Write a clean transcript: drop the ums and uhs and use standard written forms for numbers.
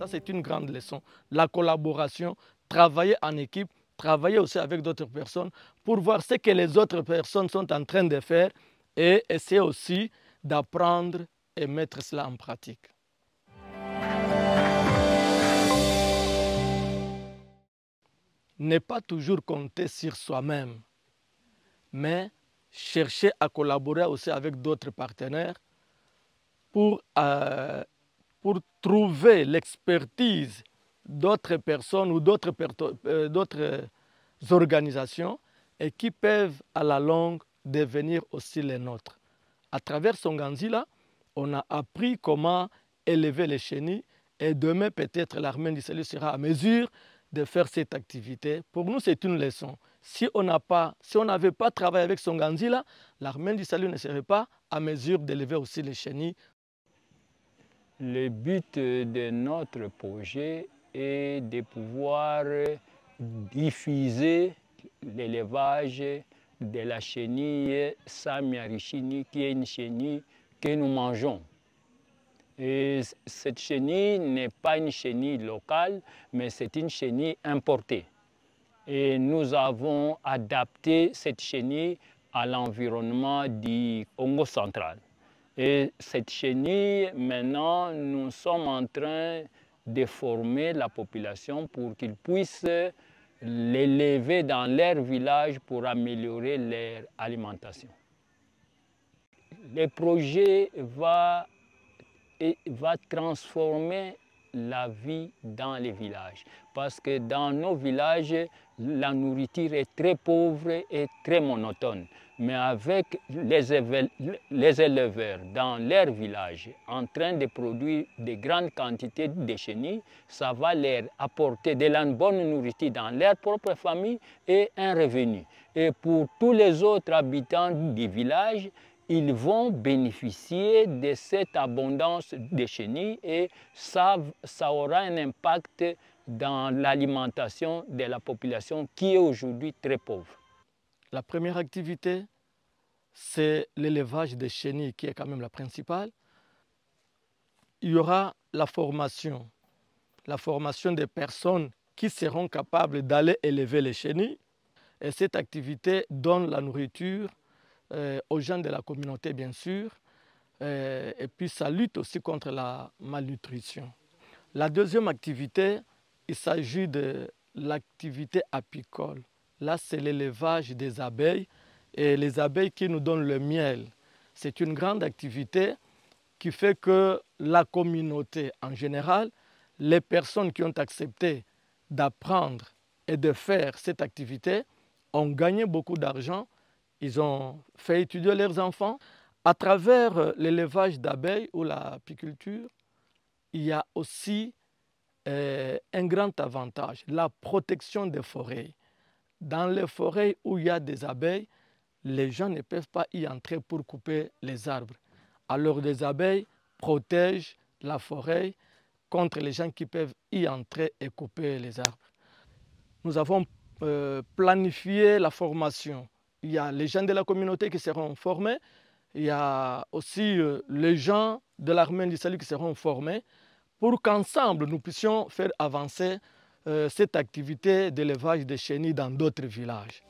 Ça, c'est une grande leçon. La collaboration, travailler en équipe, travailler aussi avec d'autres personnes pour voir ce que les autres personnes sont en train de faire et essayer aussi d'apprendre et mettre cela en pratique. Ne pas toujours compter sur soi-même, mais chercher à collaborer aussi avec d'autres partenaires pour trouver l'expertise d'autres personnes ou d'autres organisations et qui peuvent à la longue devenir aussi les nôtres. À travers Songanzi-là, on a appris comment élever les chenilles et demain peut-être l'Armée du Salut sera à mesure de faire cette activité. Pour nous, c'est une leçon. Si on n'avait pas travaillé avec Songanzi-là, l'Armée du Salut ne serait pas à mesure d'élever aussi les chenilles. Le but de notre projet est de pouvoir diffuser l'élevage de la chenille Samia richini, qui est une chenille que nous mangeons. Et cette chenille n'est pas une chenille locale, mais c'est une chenille importée. Et nous avons adapté cette chenille à l'environnement du Congo central. Et cette chenille, maintenant, nous sommes en train de former la population pour qu'ils puissent l'élever dans leur village pour améliorer leur alimentation. Le projet va transformer la vie dans les villages. Parce que dans nos villages, la nourriture est très pauvre et très monotone. Mais avec les éleveurs dans leur village en train de produire de grandes quantités de chenilles, ça va leur apporter de la bonne nourriture dans leur propre famille et un revenu. Et pour tous les autres habitants du village, ils vont bénéficier de cette abondance de chenilles et ça aura un impact dans l'alimentation de la population qui est aujourd'hui très pauvre. La première activité, c'est l'élevage des chenilles qui est quand même la principale. Il y aura la formation des personnes qui seront capables d'aller élever les chenilles. Et cette activité donne la nourriture aux gens de la communauté, bien sûr, et puis ça lutte aussi contre la malnutrition. La deuxième activité, il s'agit de l'activité apicole. Là, c'est l'élevage des abeilles et les abeilles qui nous donnent le miel. C'est une grande activité qui fait que la communauté en général, les personnes qui ont accepté d'apprendre et de faire cette activité ont gagné beaucoup d'argent. Ils ont fait étudier leurs enfants. À travers l'élevage d'abeilles ou l'apiculture, il y a aussi un grand avantage, la protection des forêts. Dans les forêts où il y a des abeilles, les gens ne peuvent pas y entrer pour couper les arbres. Alors les abeilles protègent la forêt contre les gens qui peuvent y entrer et couper les arbres. Nous avons planifié la formation. Il y a les gens de la communauté qui seront formés. Il y a aussi les gens de l'Armée du Salut qui seront formés pour qu'ensemble nous puissions faire avancer cette activité d'élevage des chenilles dans d'autres villages.